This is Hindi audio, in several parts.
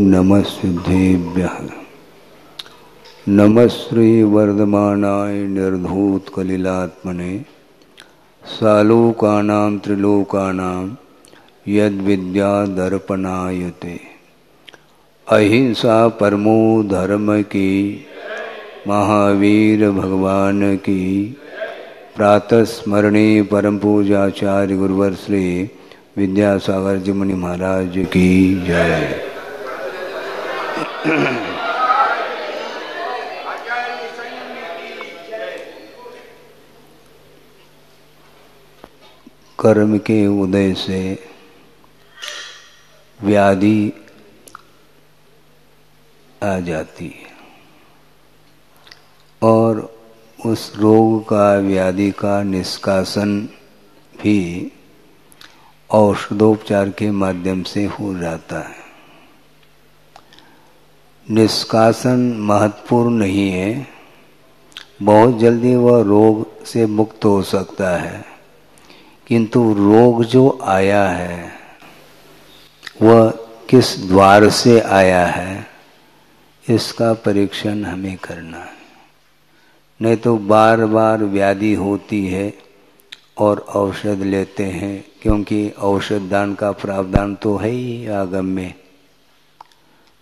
नमस्सिद्धेभ्यः। नमः श्री वर्धमानाय निर्धूतकलिलात्मने सालोकानां त्रिलोकानां यद्विद्यादर्पणायते। अहिंसा परमो धर्म की, महावीर भगवान की। प्रातः स्मरणे परम पूजाचार्य गुरुवर श्री विद्यासागर जी मुनि महाराज की जय। कर्म के उदय से व्याधि आ जाती है और उस रोग का, व्याधि का निष्कासन भी औषधोपचार के माध्यम से हो जाता है। निष्कासन महत्वपूर्ण नहीं है, बहुत जल्दी वह रोग से मुक्त हो सकता है, किंतु रोग जो आया है वह किस द्वार से आया है इसका परीक्षण हमें करना है। नहीं तो बार बार व्याधि होती है और औषध लेते हैं, क्योंकि औषध दान का प्रावधान तो है ही आगम में,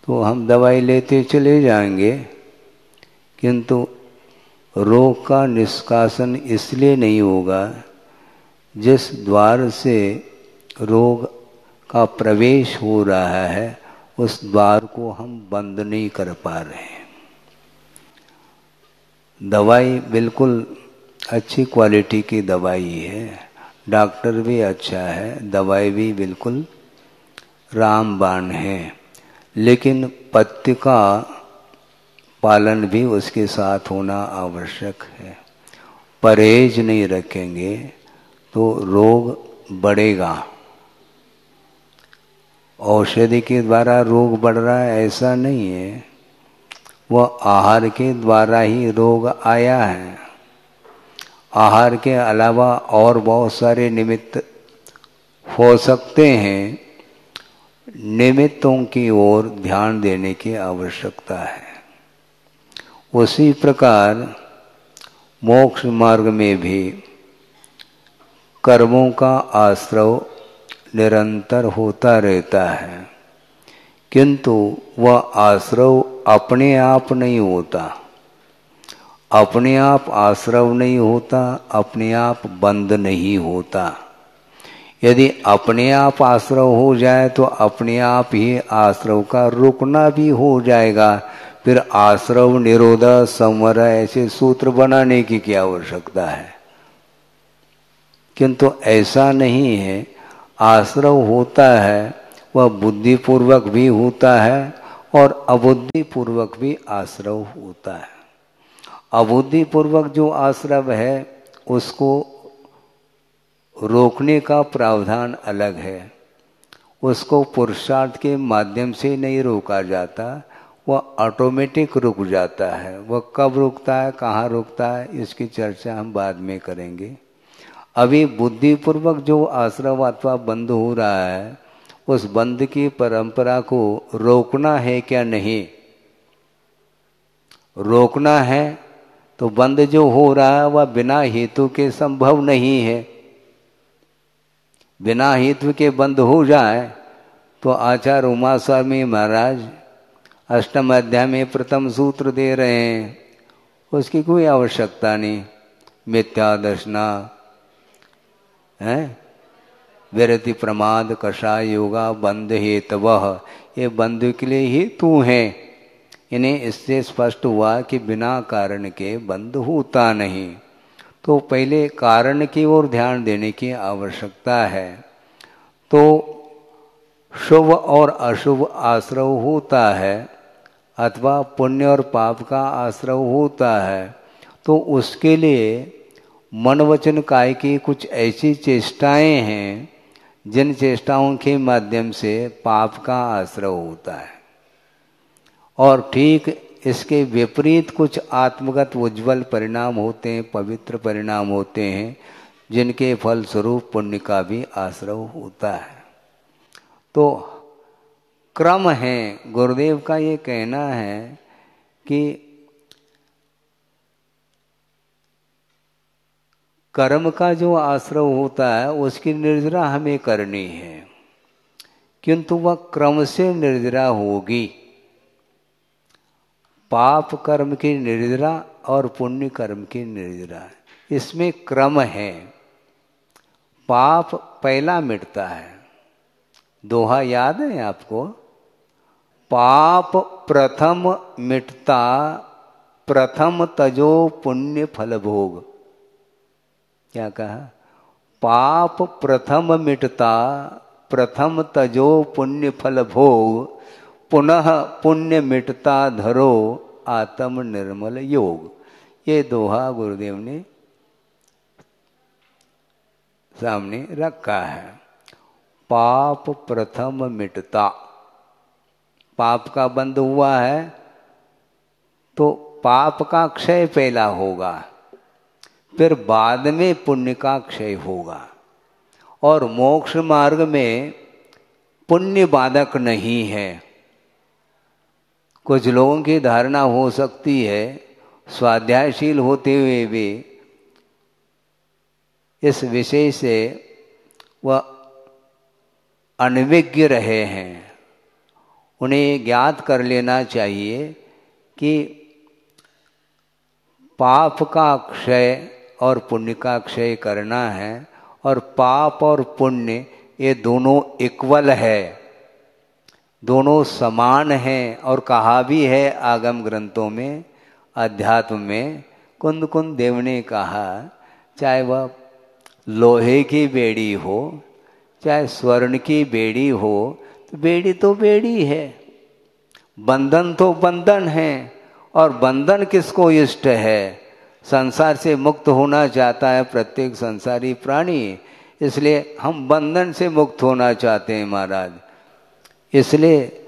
तो हम दवाई लेते चले जाएंगे, किंतु रोग का निष्कासन इसलिए नहीं होगा जिस द्वार से रोग का प्रवेश हो रहा है उस द्वार को हम बंद नहीं कर पा रहे हैं। दवाई बिल्कुल अच्छी क्वालिटी की दवाई है, डॉक्टर भी अच्छा है, दवाई भी बिल्कुल रामबाण है, लेकिन पथ्य का पालन भी उसके साथ होना आवश्यक है। परहेज नहीं रखेंगे तो रोग बढ़ेगा। औषधि के द्वारा रोग बढ़ रहा है ऐसा नहीं है, वह आहार के द्वारा ही रोग आया है। आहार के अलावा और बहुत सारे निमित्त हो सकते हैं, निमित्तों की ओर ध्यान देने की आवश्यकता है। उसी प्रकार मोक्ष मार्ग में भी कर्मों का आश्रव निरंतर होता रहता है, किंतु वह आश्रव अपने आप नहीं होता। अपने आप आश्रव नहीं होता, अपने आप बंद नहीं होता। यदि अपने आप आश्रव हो जाए तो अपने आप ही आश्रव का रुकना भी हो जाएगा। फिर आश्रव निरोध संवर ऐसे सूत्र बनाने की क्या आवश्यकता है, किंतु ऐसा नहीं है। आश्रव होता है वह बुद्धिपूर्वक भी होता है और अबुद्धिपूर्वक भी आश्रव होता है। अबुद्धिपूर्वक जो आश्रव है उसको रोकने का प्रावधान अलग है, उसको पुरुषार्थ के माध्यम से नहीं रोका जाता, वह ऑटोमेटिक रुक जाता है। वह कब रुकता है, कहाँ रुकता है, इसकी चर्चा हम बाद में करेंगे। अभी बुद्धिपूर्वक जो आश्रव अथवा बंद हो रहा है उस बंद की परंपरा को रोकना है क्या नहीं? रोकना है तो बंद जो हो रहा है वह बिना हेतु के संभव नहीं है। बिना हेतु के बंद हो जाए तो आचार्य उमा स्वामी महाराज अष्टम अध्याय में प्रथम सूत्र दे रहे हैं, उसकी कोई आवश्यकता नहीं। मिथ्या दर्शना है, विरति प्रमाद कषाय योगा बंध हेतवः, ये बंध के लिए हेतु हैं। इन्हें इससे स्पष्ट हुआ कि बिना कारण के बंध होता नहीं, तो पहले कारण की ओर ध्यान देने की आवश्यकता है। तो शुभ और अशुभ आश्रव होता है अथवा पुण्य और पाप का आश्रव होता है, तो उसके लिए मन वचन काय की कुछ ऐसी चेष्टाएं हैं जिन चेष्टाओं के माध्यम से पाप का आश्रव होता है, और ठीक इसके विपरीत कुछ आत्मगत उज्ज्वल परिणाम होते हैं, पवित्र परिणाम होते हैं, जिनके फलस्वरूप पुण्य का भी आश्रव होता है। तो क्रम है। गुरुदेव का ये कहना है कि कर्म का जो आश्रव होता है उसकी निर्जरा हमें करनी है, किंतु वह क्रम से निर्जरा होगी। पाप कर्म की निर्जरा और पुण्य कर्म की निर्जरा, इसमें क्रम है। पाप पहला मिटता है, दोहा याद है आपको? पाप प्रथम मिटता, प्रथम तजो पुण्य फल भोग। क्या कहा? पाप प्रथम मिटता, प्रथम तजो पुण्य फल भोग, पुनः पुण्य मिटता धरो आत्म निर्मल योग। ये दोहा गुरुदेव ने सामने रखा है। पाप प्रथम मिटता, पाप का बंध हुआ है तो पाप का क्षय पहला होगा, फिर बाद में पुण्य का क्षय होगा। और मोक्ष मार्ग में पुण्य बाधक नहीं है। कुछ लोगों की धारणा हो सकती है, स्वाध्यायशील होते हुए भी इस विषय से वह अनभिज्ञ रहे हैं। उन्हें ज्ञात कर लेना चाहिए कि पाप का क्षय और पुण्य का क्षय करना है, और पाप और पुण्य ये दोनों इक्वल है, दोनों समान हैं। और कहा भी है आगम ग्रंथों में, अध्यात्म में, कुंद कुंद देव ने कहा, चाहे वह लोहे की बेड़ी हो चाहे स्वर्ण की बेड़ी हो, तो बेड़ी तो बेड़ी है, बंधन तो बंधन है। और बंधन किसको इष्ट है? संसार से मुक्त होना चाहता है प्रत्येक संसारी प्राणी, इसलिए हम बंधन से मुक्त होना चाहते हैं महाराज। इसलिए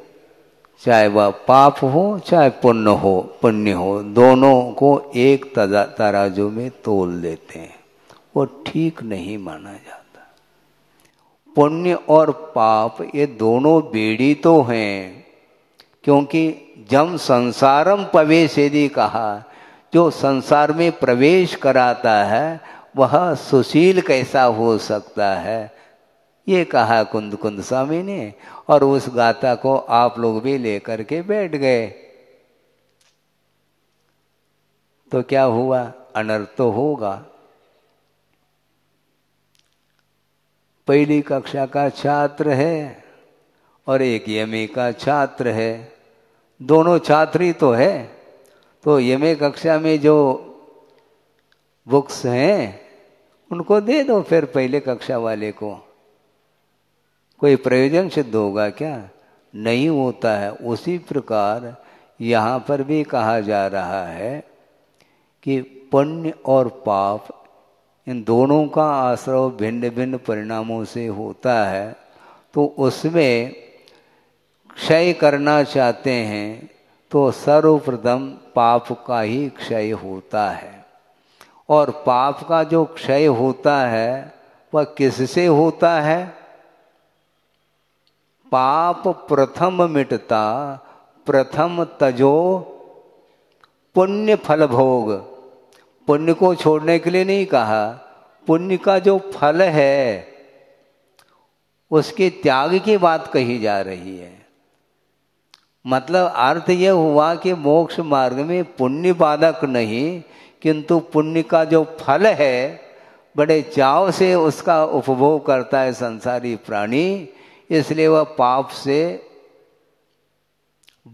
चाहे वह पाप हो चाहे पुण्य हो, दोनों को एक तराजू में तोल देते हैं, वो ठीक नहीं माना जाता। पुण्य और पाप ये दोनों बेड़ी तो हैं, क्योंकि जम संसारम प्रवेश यदि कहा, जो संसार में प्रवेश कराता है वह सुशील कैसा हो सकता है, ये कहा कुंद कुंद स्वामी ने। और उस गाथा को आप लोग भी लेकर के बैठ गए, तो क्या हुआ? अनर्थ तो होगा। पहली कक्षा का छात्र है और एक एमए का छात्र है, दोनों छात्र ही तो है। तो एमए कक्षा में जो बुक्स हैं उनको दे दो फिर पहले कक्षा वाले को, कोई प्रयोजन सिद्ध होगा क्या? नहीं होता है। उसी प्रकार यहाँ पर भी कहा जा रहा है कि पुण्य और पाप इन दोनों का आश्रय भिन्न भिन्न परिणामों से होता है। तो उसमें क्षय करना चाहते हैं तो सर्वप्रथम पाप का ही क्षय होता है। और पाप का जो क्षय होता है वह किससे होता है? पाप प्रथम मिटता, प्रथम तजो पुण्य फल भोग। पुण्य को छोड़ने के लिए नहीं कहा, पुण्य का जो फल है उसके त्याग की बात कही जा रही है। मतलब अर्थ यह हुआ कि मोक्ष मार्ग में पुण्य बाधक नहीं, किंतु पुण्य का जो फल है बड़े चाव से उसका उपभोग करता है संसारी प्राणी, इसलिए वह पाप से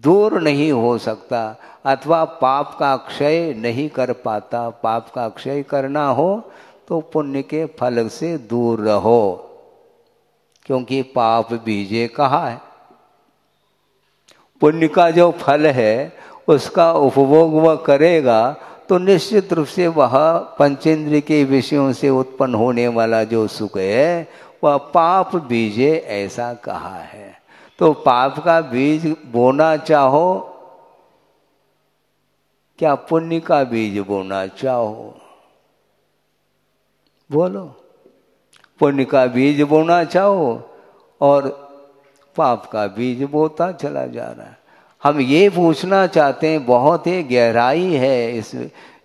दूर नहीं हो सकता, अथवा पाप का क्षय नहीं कर पाता। पाप का क्षय करना हो तो पुण्य के फल से दूर रहो, क्योंकि पाप बीजे कहा है। पुण्य का जो फल है उसका उपभोग वह करेगा तो निश्चित रूप से वह पंचेंद्रिय के विषयों से उत्पन्न होने वाला जो सुख है वह पाप बीजे, ऐसा कहा है। तो पाप का बीज बोना चाहो क्या पुण्य का बीज बोना चाहो? बोलो। पुण्य का बीज बोना चाहो और पाप का बीज बोता चला जा रहा है। हम ये पूछना चाहते हैं, बहुत ही गहराई है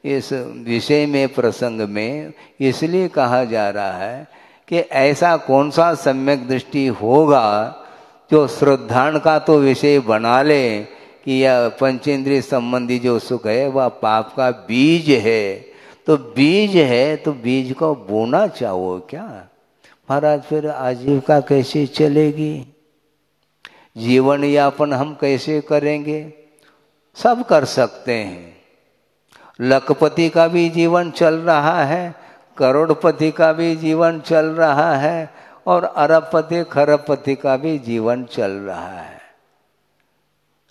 इस विषय में, प्रसंग में, इसलिए कहा जा रहा है कि ऐसा कौन सा सम्यक दृष्टि होगा जो श्रद्धान का तो विषय बना ले कि यह पंचेंद्रिय संबंधी जो सुख है वह पाप का बीज है। तो बीज है तो बीज को बोना चाहो क्या महाराज? फिर आजीविका कैसे चलेगी? जीवन यापन हम कैसे करेंगे? सब कर सकते हैं। लखपति का भी जीवन चल रहा है, करोड़पति का भी जीवन चल रहा है, और अरबपति खरबपति का भी जीवन चल रहा है।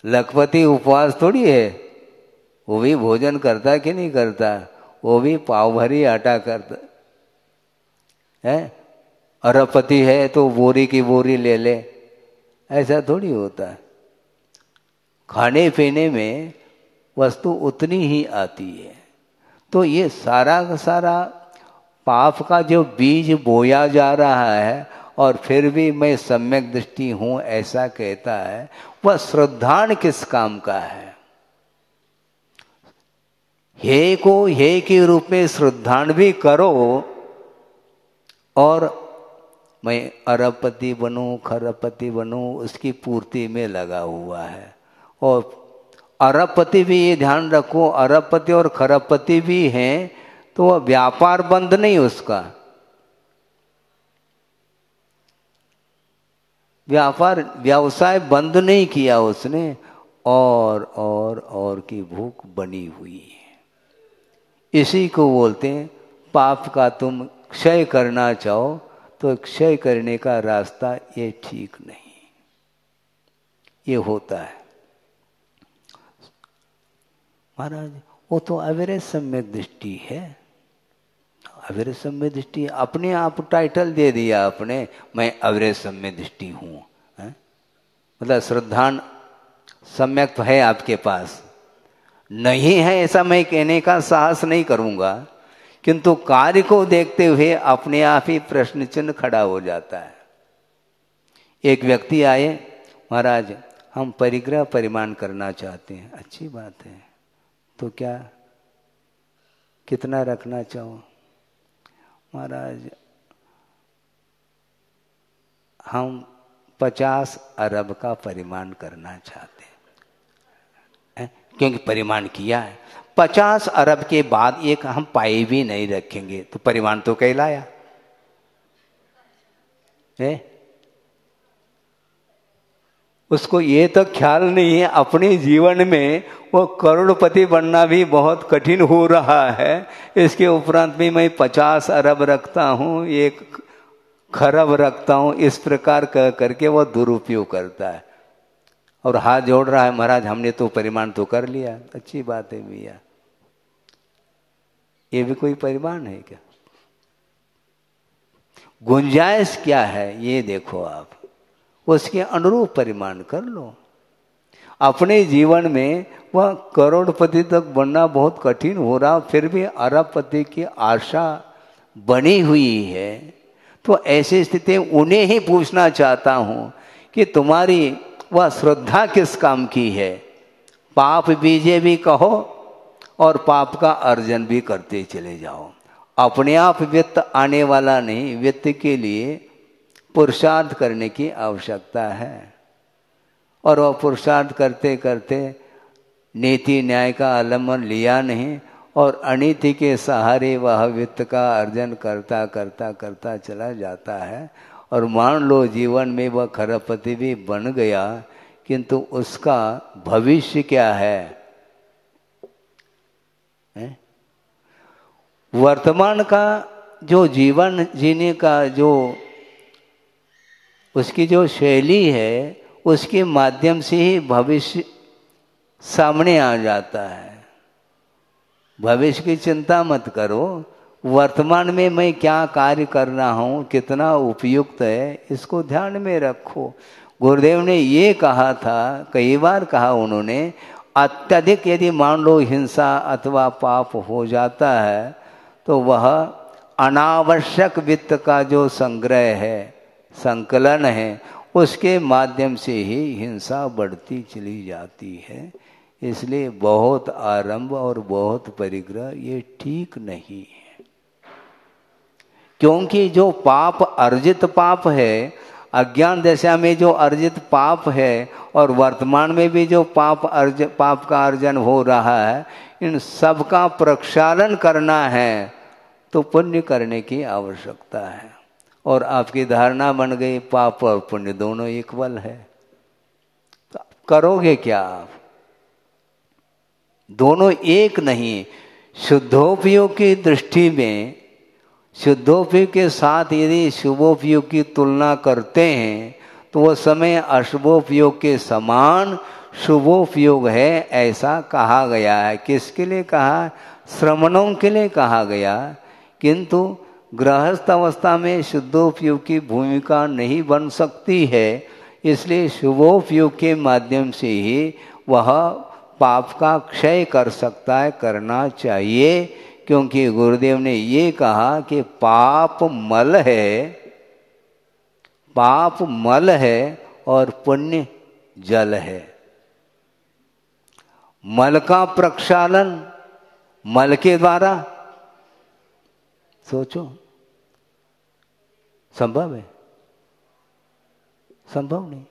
लखपति उपवास थोड़ी है, वो भी भोजन करता कि नहीं करता? वो भी पाव भरी आटा करता है। अरबपति है तो बोरी की बोरी ले ले, ऐसा थोड़ी होता है। खाने पीने में वस्तु उतनी ही आती है। तो ये सारा का सारा पाप का जो बीज बोया जा रहा है और फिर भी मैं सम्यक दृष्टि हूं ऐसा कहता है, वह श्रद्धान किस काम का है? हे को हे के रूप में श्रद्धान भी करो और मैं अरबपति बनूं खरबपति बनूं उसकी पूर्ति में लगा हुआ है। और अरबपति भी ये ध्यान रखो, अरबपति और खरबपति भी हैं तो वह व्यापार बंद नहीं, उसका व्यवसाय बंद नहीं किया उसने, और की भूख बनी हुई है। इसी को बोलते हैं पाप का तुम क्षय करना चाहो तो क्षय करने का रास्ता ये ठीक नहीं, ये होता है। महाराज वो तो अविरत सम्यक दृष्टि है, अविरत सम्यक दृष्टि। अपने आप टाइटल दे दिया आपने, मैं अविरत सम्यक दृष्टि हूँ। मतलब श्रद्धान सम्यक तो है आपके पास, नहीं है ऐसा मैं कहने का साहस नहीं करूँगा, किंतु कार्य को देखते हुए अपने आप ही प्रश्न चिन्ह खड़ा हो जाता है। एक व्यक्ति आए, महाराज हम परिग्रह परिमाण करना चाहते हैं। अच्छी बात है, तो क्या कितना रखना चाहो? महाराज हम 50 अरब का परिमाण करना चाहते हैं, क्योंकि परिमाण किया है। 50 अरब के बाद एक हम पाए भी नहीं रखेंगे तो परिमाण तो कहलाया है। उसको ये तो ख्याल नहीं है अपने जीवन में वो करोड़पति बनना भी बहुत कठिन हो रहा है, इसके उपरांत भी मैं 50 अरब रखता हूँ, 1 खरब रखता हूँ, इस प्रकार कह करके वो दुरुपयोग करता है और हाथ जोड़ रहा है, महाराज हमने तो परिमाण तो कर लिया। अच्छी बात है भैया, ये भी कोई परिमाण है क्या? गुंजाइश क्या है ये देखो आप, उसके अनुरूप परिमाण कर लो। अपने जीवन में वह करोड़पति तक बनना बहुत कठिन हो रहा, फिर भी अरबपति की आशा बनी हुई है। तो ऐसी स्थिति उन्हें ही पूछना चाहता हूँ कि तुम्हारी वह श्रद्धा किस काम की है? पाप बीजे भी कहो और पाप का अर्जन भी करते चले जाओ। अपने आप वित्त आने वाला नहीं, वित्त के लिए पुरुषार्थ करने की आवश्यकता है। और वह पुरुषार्थ करते करते नीति न्याय का आलम्बन लिया नहीं और अनीति के सहारे वह वित्त का अर्जन करता करता करता चला जाता है। और मान लो जीवन में वह खरबपति भी बन गया, किंतु उसका भविष्य क्या है? वर्तमान का जो जीवन जीने का जो उसकी जो शैली है, उसके माध्यम से ही भविष्य सामने आ जाता है। भविष्य की चिंता मत करो, वर्तमान में मैं क्या कार्य कर रहा हूँ, कितना उपयुक्त है, इसको ध्यान में रखो। गुरुदेव ने ये कहा था, कई बार कहा उन्होंने, अत्यधिक यदि मान लो हिंसा अथवा पाप हो जाता है तो वह अनावश्यक वित्त का जो संग्रह है, संकलन है, उसके माध्यम से ही हिंसा बढ़ती चली जाती है। इसलिए बहुत आरंभ और बहुत परिग्रह ये ठीक नहीं है, क्योंकि जो पाप अर्जित पाप है, अज्ञान दशा में जो अर्जित पाप है और वर्तमान में भी जो पाप का अर्जन हो रहा है, इन सब का प्रक्षालन करना है तो पुण्य करने की आवश्यकता है। और आपकी धारणा बन गई पाप और पुण्य दोनों इक्वल है, तो करोगे क्या आप? दोनों एक नहीं। शुद्धोपयोग की दृष्टि में शुद्धोपयोग के साथ यदि शुभोपयोग की तुलना करते हैं तो वह समय अशुभोपयोग के समान शुभोपयोग है, ऐसा कहा गया है। किसके लिए कहा? श्रमणों के लिए कहा गया। किंतु गृहस्थ अवस्था में शुद्धोपयोग की भूमिका नहीं बन सकती है, इसलिए शुभोपयोग के माध्यम से ही वह पाप का क्षय कर सकता है, करना चाहिए। क्योंकि गुरुदेव ने ये कहा कि पाप मल है, पाप मल है और पुण्य जल है। मल का प्रक्षालन मल के द्वारा, सोचो, संभव है? संभव नहीं।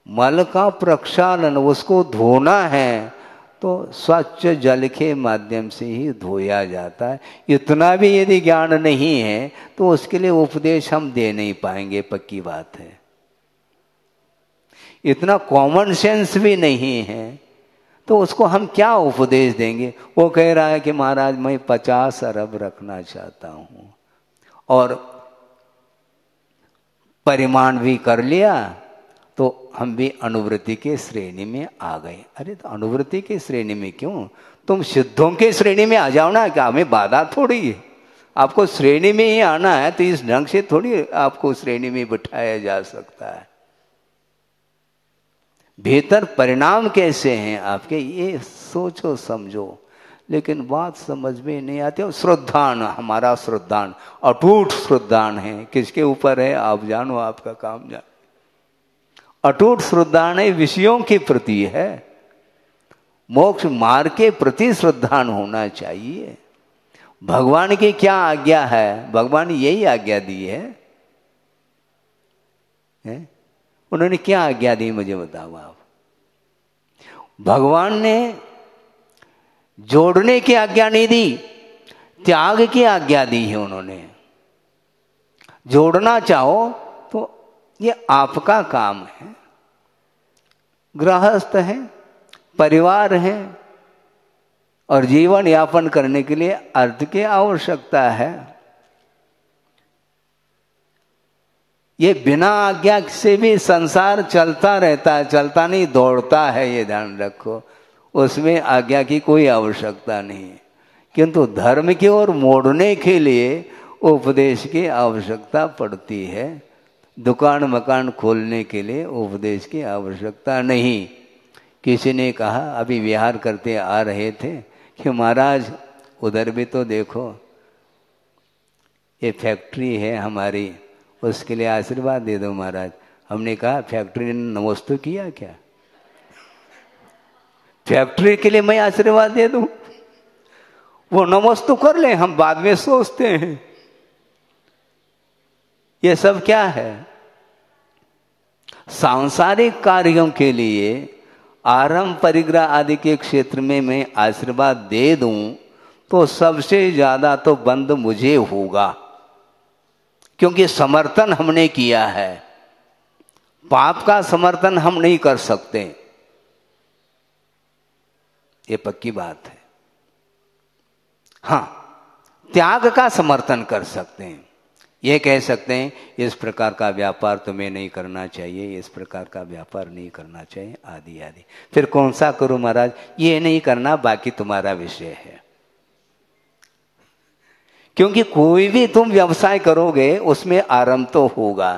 मल का प्रक्षालन, उसको धोना है तो स्वच्छ जल के माध्यम से ही धोया जाता है। इतना भी यदि ज्ञान नहीं है तो उसके लिए उपदेश हम दे नहीं पाएंगे, पक्की बात है। इतना कॉमन सेंस भी नहीं है तो उसको हम क्या उपदेश देंगे? वो कह रहा है कि महाराज मैं 50 अरब रखना चाहता हूँ और परिमाण भी कर लिया, तो हम भी अनुवृत्ति के श्रेणी में आ गए। अरे तो अनुवृत्ति के श्रेणी में क्यों? तुम सिद्धों के श्रेणी में आ जाओ ना, क्या हमें बाधा थोड़ी है? आपको श्रेणी में ही आना है, तो इस ढंग से थोड़ी आपको श्रेणी में बिठाया जा सकता है। बेहतर परिणाम कैसे हैं आपके, ये सोचो समझो। लेकिन बात समझ में नहीं आती। और श्रद्धान, हमारा श्रद्धान अटूट श्रद्धान है। किसके ऊपर है आप जानो, आपका काम जानो। अटूट श्रद्धान विषयों के प्रति है, मोक्ष मार्ग के प्रति श्रद्धान होना चाहिए। भगवान की क्या आज्ञा है? भगवान यही आज्ञा दी है? उन्होंने क्या आज्ञा दी मुझे बताओ आप। भगवान ने जोड़ने की आज्ञा नहीं दी, त्याग की आज्ञा दी है उन्होंने। जोड़ना चाहो तो ये आपका काम है। गृहस्थ है, परिवार है और जीवन यापन करने के लिए अर्थ की आवश्यकता है। ये बिना आज्ञा से भी संसार चलता रहता है, चलता नहीं दौड़ता है, ये ध्यान रखो। उसमें आज्ञा की कोई आवश्यकता नहीं है। किंतु धर्म की ओर मोड़ने के लिए उपदेश की आवश्यकता पड़ती है। दुकान मकान खोलने के लिए उपदेश की आवश्यकता नहीं। किसी ने कहा, अभी विहार करते आ रहे थे, कि महाराज उधर भी तो देखो, ये फैक्ट्री है हमारी, उसके लिए आशीर्वाद दे दो महाराज। हमने कहा फैक्ट्री ने नमस्ते किया क्या? फैक्ट्री के लिए मैं आशीर्वाद दे दूं? वो नमस्ते कर ले, हम बाद में सोचते हैं। ये सब क्या है? सांसारिक कार्यों के लिए आरंभ परिग्रह आदि के क्षेत्र में मैं आशीर्वाद दे दूं तो सबसे ज्यादा तो बंद मुझे होगा, क्योंकि समर्थन हमने किया है। पाप का समर्थन हम नहीं कर सकते, ये पक्की बात है। हाँ, त्याग का समर्थन कर सकते हैं। ये कह सकते हैं इस प्रकार का व्यापार तुम्हें नहीं करना चाहिए, इस प्रकार का व्यापार नहीं करना चाहिए, आदि आदि। फिर कौन सा करूं महाराज? ये नहीं करना, बाकी तुम्हारा विषय है। क्योंकि कोई भी तुम व्यवसाय करोगे उसमें आरंभ तो होगा,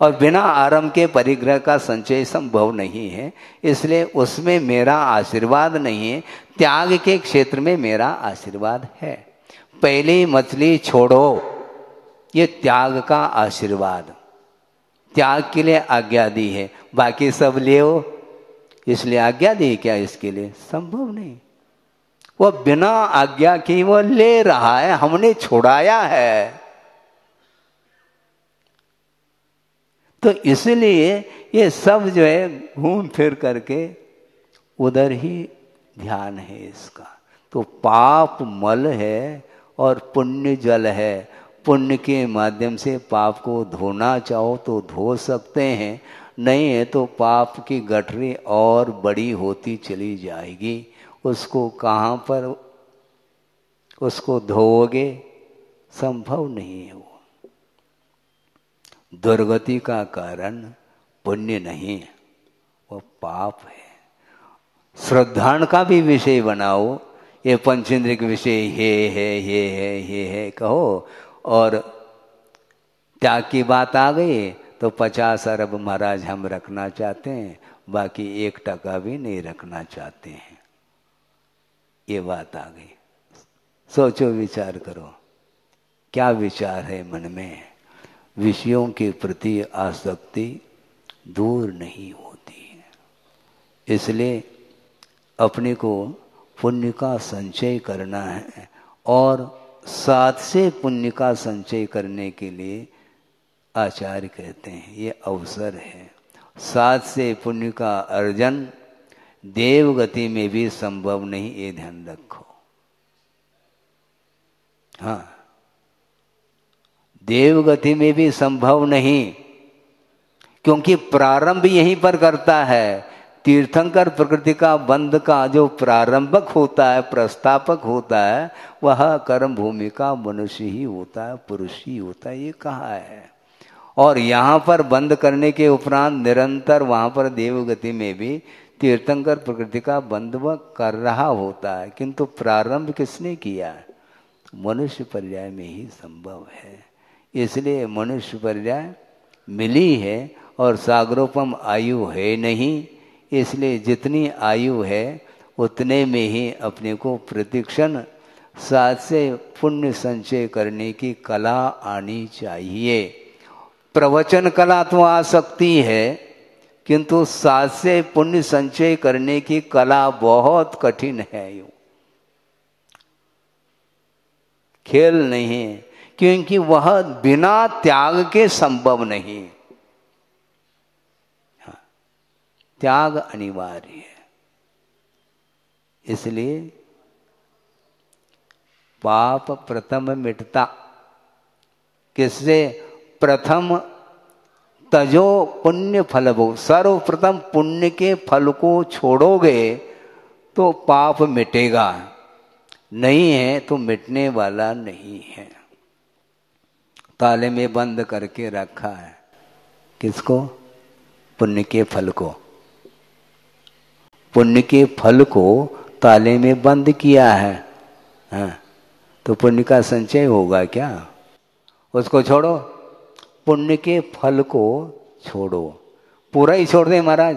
और बिना आरंभ के परिग्रह का संचय संभव नहीं है। इसलिए उसमें मेरा आशीर्वाद नहीं है, त्याग के क्षेत्र में मेरा आशीर्वाद है। पहली मछली छोड़ो, ये त्याग का आशीर्वाद। त्याग के लिए आज्ञा दी है, बाकी सब ले इसलिए आज्ञा दी क्या? इसके लिए संभव नहीं। वो बिना आज्ञा की वो ले रहा है, हमने छुड़ाया है। तो इसलिए ये सब जो है घूम फिर करके उधर ही ध्यान है इसका। तो पाप मल है और पुण्य जल है। पुण्य के माध्यम से पाप को धोना चाहो तो धो सकते हैं, नहीं है तो पाप की गठरी और बड़ी होती चली जाएगी। उसको कहाँ पर उसको धोओगे? संभव नहीं है। वो दुर्गति का कारण पुण्य नहीं है, वो पाप है। श्रद्धान का भी विषय बनाओ, ये पंचेंद्रिय के विषय ये है कहो, और त्याग की बात आ गई तो 50 अरब महाराज हम रखना चाहते हैं, बाकी 1% भी नहीं रखना चाहते हैं। ये बात आ गई। सोचो, विचार करो, क्या विचार है मन में? विषयों के प्रति आसक्ति दूर नहीं होती है। इसलिए अपने को पुण्य का संचय करना है, और साथ से पुण्य का संचय करने के लिए आचार्य कहते हैं ये अवसर है। साथ से पुण्य का अर्जन देव गति में भी संभव नहीं, ये ध्यान रखो। हाँ, देव गति में भी संभव नहीं, क्योंकि प्रारंभ यहीं पर करता है। तीर्थंकर प्रकृति का बंध का जो प्रारंभक होता है, प्रस्तापक होता है, वह कर्म भूमि का मनुष्य ही होता है, पुरुष ही होता है। ये कहा है। और यहाँ पर बंद करने के उपरांत निरंतर वहाँ पर देवगति में भी तीर्थंकर प्रकृति का बंध वह कर रहा होता है, किंतु प्रारंभ किसने किया? मनुष्य पर्याय में ही संभव है। इसलिए मनुष्य पर्याय मिली है और सागरोपम आयु है नहीं। इसलिए जितनी आयु है उतने में ही अपने को प्रतिक्षण साथ से पुण्य संचय करने की कला आनी चाहिए। प्रवचन कला तो आ सकती है, किंतु साथ से पुण्य संचय करने की कला बहुत कठिन है। यूं खेल नहीं है, क्योंकि वह बिना त्याग के संभव नहीं। हाँ, त्याग अनिवार्य है। इसलिए पाप प्रथम मिटता किससे? प्रथम तजो पुण्य फल भो। सर्वप्रथम पुण्य के फल को छोड़ोगे तो पाप मिटेगा, नहीं है तो मिटने वाला नहीं है। ताले में बंद करके रखा है किसको? पुण्य के फल को। पुण्य के फल को ताले में बंद किया है। हाँ, तो पुण्य का संचय होगा क्या? उसको छोड़ो, पुण्य के फल को छोड़ो। पूरा ही छोड़ दे महाराज,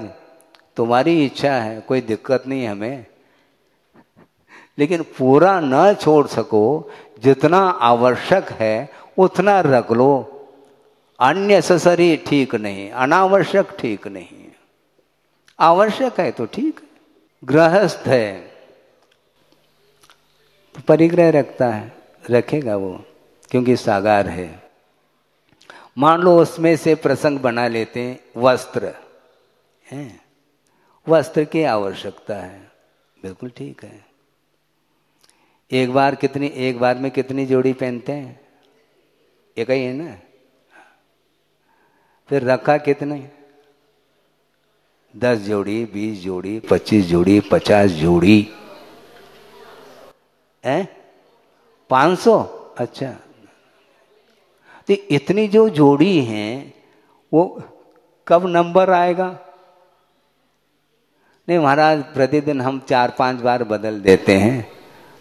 तुम्हारी इच्छा है, कोई दिक्कत नहीं हमें, लेकिन पूरा न छोड़ सको, जितना आवश्यक है उतना रख लो। अननेसेसरी ठीक नहीं, अनावश्यक ठीक नहीं। आवश्यक है तो ठीक है। गृहस्थ है तो परिग्रह रखता है, रखेगा वो, क्योंकि सागार है। मान लो उसमें से प्रसंग बना लेते हैं, वस्त्र है, वस्त्र की आवश्यकता है, बिल्कुल ठीक है। एक बार में कितनी जोड़ी पहनते हैं? एक ही है ना। फिर रखा कितने? 10 जोड़ी, 20 जोड़ी, 25 जोड़ी, 50 जोड़ी है, 500। अच्छा, तो इतनी जो जोड़ी हैं वो कब नंबर आएगा? नहीं महाराज, प्रतिदिन हम 4-5 बार बदल देते हैं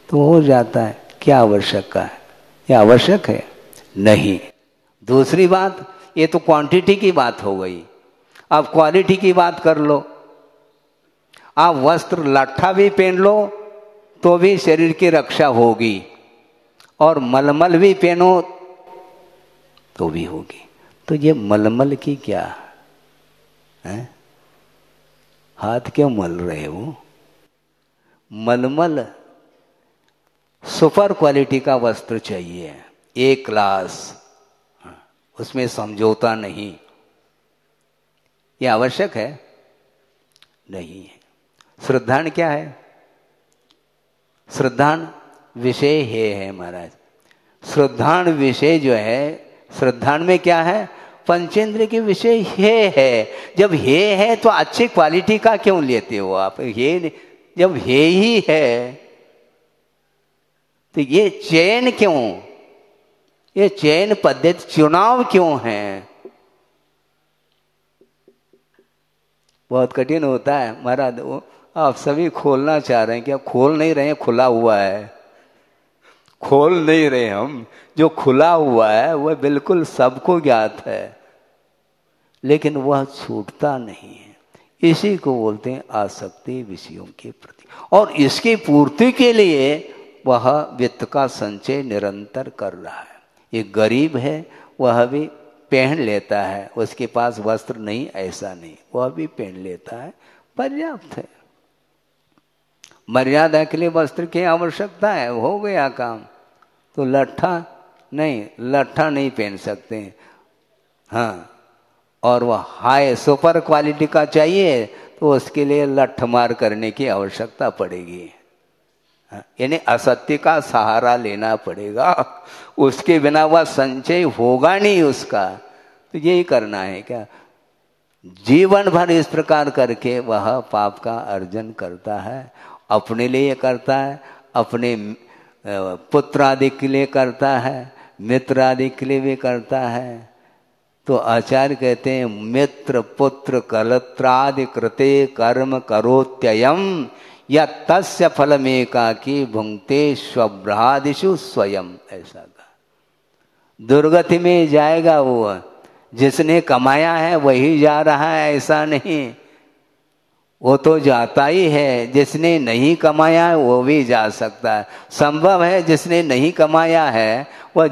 तो हो जाता है। क्या आवश्यक है? ये आवश्यक है नहीं। दूसरी बात, ये तो क्वांटिटी की बात हो गई। अब क्वालिटी की बात कर लो। आप वस्त्र लाठा भी पहन लो तो भी शरीर की रक्षा होगी, और मलमल भी पहनो तो भी होगी। तो ये मलमल की क्या है? हाथ क्यों मल रहे हो? मलमल सुपर क्वालिटी का वस्त्र चाहिए, एक क्लास, उसमें समझौता नहीं। ये आवश्यक है? नहीं है। श्रद्धान क्या है? श्रद्धान विषय है महाराज। श्रद्धान विषय जो है, श्रद्धान में क्या है? पंचेंद्र के विषय हे है। जब हे है तो अच्छी क्वालिटी का क्यों लेते हो आप? हे जब हे ही है तो ये चयन क्यों? ये चयन पद्धति, चुनाव क्यों है? बहुत कठिन होता है महाराज। आप सभी खोलना चाह रहे हैं, क्या खोल नहीं रहे हैं? खुला हुआ है, खोल नहीं रहे हम। जो खुला हुआ है वह बिल्कुल सबको ज्ञात है, लेकिन वह छूटता नहीं है। इसी को बोलते हैं आसक्ति विषयों के प्रति। और इसकी पूर्ति के लिए वह वित्त का संचय निरंतर कर रहा है। एक गरीब है, वह भी पहन लेता है, उसके पास वस्त्र नहीं ऐसा नहीं, वह भी पहन लेता है, पर्याप्त है। मर्यादा के लिए वस्त्र की आवश्यकता है, हो गया काम। तो लट्ठा नहीं पहन सकते। हाँ, और वह हाई सुपर क्वालिटी का चाहिए तो उसके लिए लठमार करने की आवश्यकता पड़ेगी। यानी असत्य का सहारा लेना पड़ेगा, उसके बिना वह संचय होगा नहीं उसका। तो यही करना है क्या? जीवन भर इस प्रकार करके वह पाप का अर्जन करता है। अपने लिए करता है, अपने पुत्र आदि के लिए करता है, मित्र आदि के लिए भी करता है। तो आचार्य कहते हैं, मित्र पुत्र कलत्रादि कृते कर्म करोत्ययम या तस्य फलमेकाकी भुंक्ते स्वभ्रादिषु स्वयं। ऐसा कहा। दुर्गति में जाएगा वो, जिसने कमाया है वही जा रहा है ऐसा नहीं, वो तो जाता ही है। जिसने नहीं कमाया है वो भी जा सकता है। संभव है जिसने नहीं कमाया है वह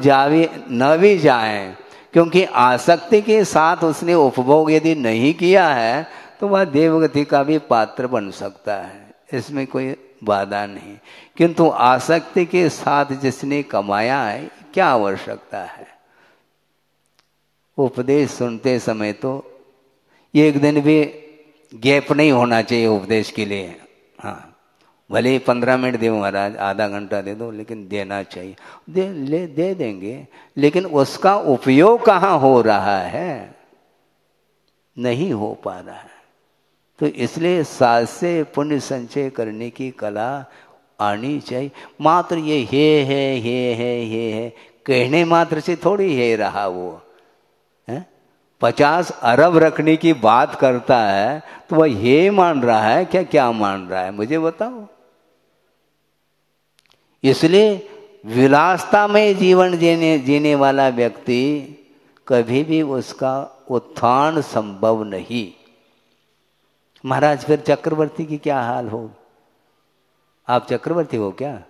न भी जाए, क्योंकि आसक्ति के साथ उसने उपभोग यदि नहीं किया है तो वह देवगति का भी पात्र बन सकता है, इसमें कोई बाधा नहीं। किंतु आसक्ति के साथ जिसने कमाया है, क्या आवश्यकता है? उपदेश सुनते समय तो एक दिन भी गैप नहीं होना चाहिए उपदेश के लिए। हाँ, भले ही 15 मिनट दे महाराज, आधा घंटा दे दो, लेकिन देना चाहिए। दे देंगे, लेकिन उसका उपयोग कहाँ हो रहा है? नहीं हो पा रहा है। तो इसलिए साथ से पुण्य संचय करने की कला आनी चाहिए। मात्र ये हे है कहने मात्र से थोड़ी है रहा वो है। 50 अरब रखने की बात करता है तो वह ये मान रहा है क्या मान रहा है? मुझे बताओ। इसलिए विलासता में जीवन जीने वाला व्यक्ति कभी भी उसका उत्थान संभव नहीं। महाराज फिर चक्रवर्ती की क्या हाल हो? आप चक्रवर्ती हो क्या?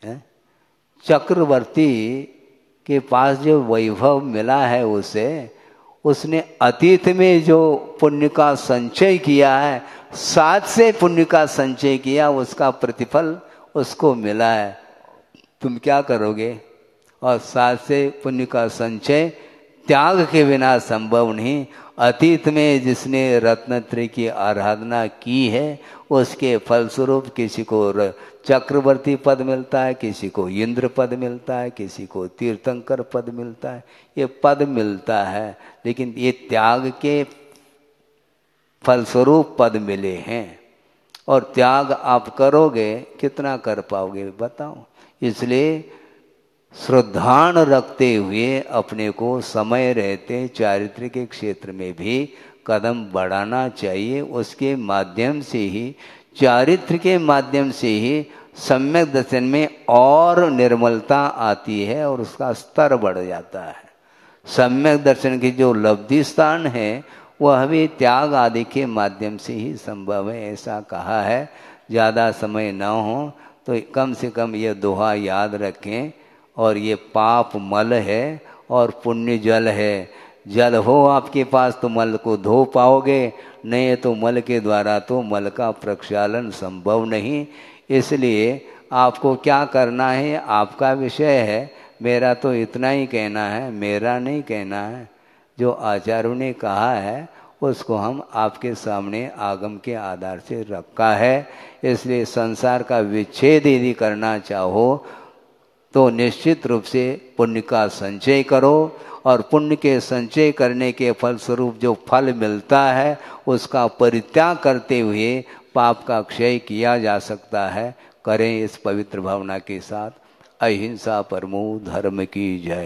है? चक्रवर्ती के पास जो वैभव मिला है उसे, उसने अतीत में जो पुण्य का संचय किया है, साथ से पुण्य का संचय किया, उसका प्रतिफल उसको मिला है। तुम क्या करोगे? और साथ से पुण्य का संचय त्याग के बिना संभव नहीं। अतीत में जिसने रत्नत्रय की आराधना की है उसके फलस्वरूप किसी को चक्रवर्ती पद मिलता है, किसी को इंद्र पद मिलता है, किसी को तीर्थंकर पद मिलता है। ये पद मिलता है, लेकिन ये त्याग के फलस्वरूप पद मिले हैं। और त्याग आप करोगे, कितना कर पाओगे बताओ? इसलिए श्रद्धान रखते हुए अपने को समय रहते चारित्र के क्षेत्र में भी कदम बढ़ाना चाहिए। उसके माध्यम से ही, चारित्र के माध्यम से ही सम्यक दर्शन में और निर्मलता आती है और उसका स्तर बढ़ जाता है। सम्यक दर्शन की जो लब्धि स्थान है वह भी त्याग आदि के माध्यम से ही संभव है, ऐसा कहा है। ज़्यादा समय न हो तो कम से कम ये दोहा याद रखें। और ये पाप मल है और पुण्य जल है। जल हो आपके पास तो मल को धो पाओगे, नहीं तो मल के द्वारा तो मल का प्रक्षालन संभव नहीं। इसलिए आपको क्या करना है आपका विषय है, मेरा तो इतना ही कहना है, मेरा नहीं कहना है। जो आचार्यों ने कहा है उसको हम आपके सामने आगम के आधार से रखा है। इसलिए संसार का विच्छेद यदि करना चाहो तो निश्चित रूप से पुण्य का संचय करो, और पुण्य के संचय करने के फलस्वरूप जो फल मिलता है उसका परित्याग करते हुए पाप का क्षय किया जा सकता है। करें इस पवित्र भावना के साथ। अहिंसा परमो धर्म की जय।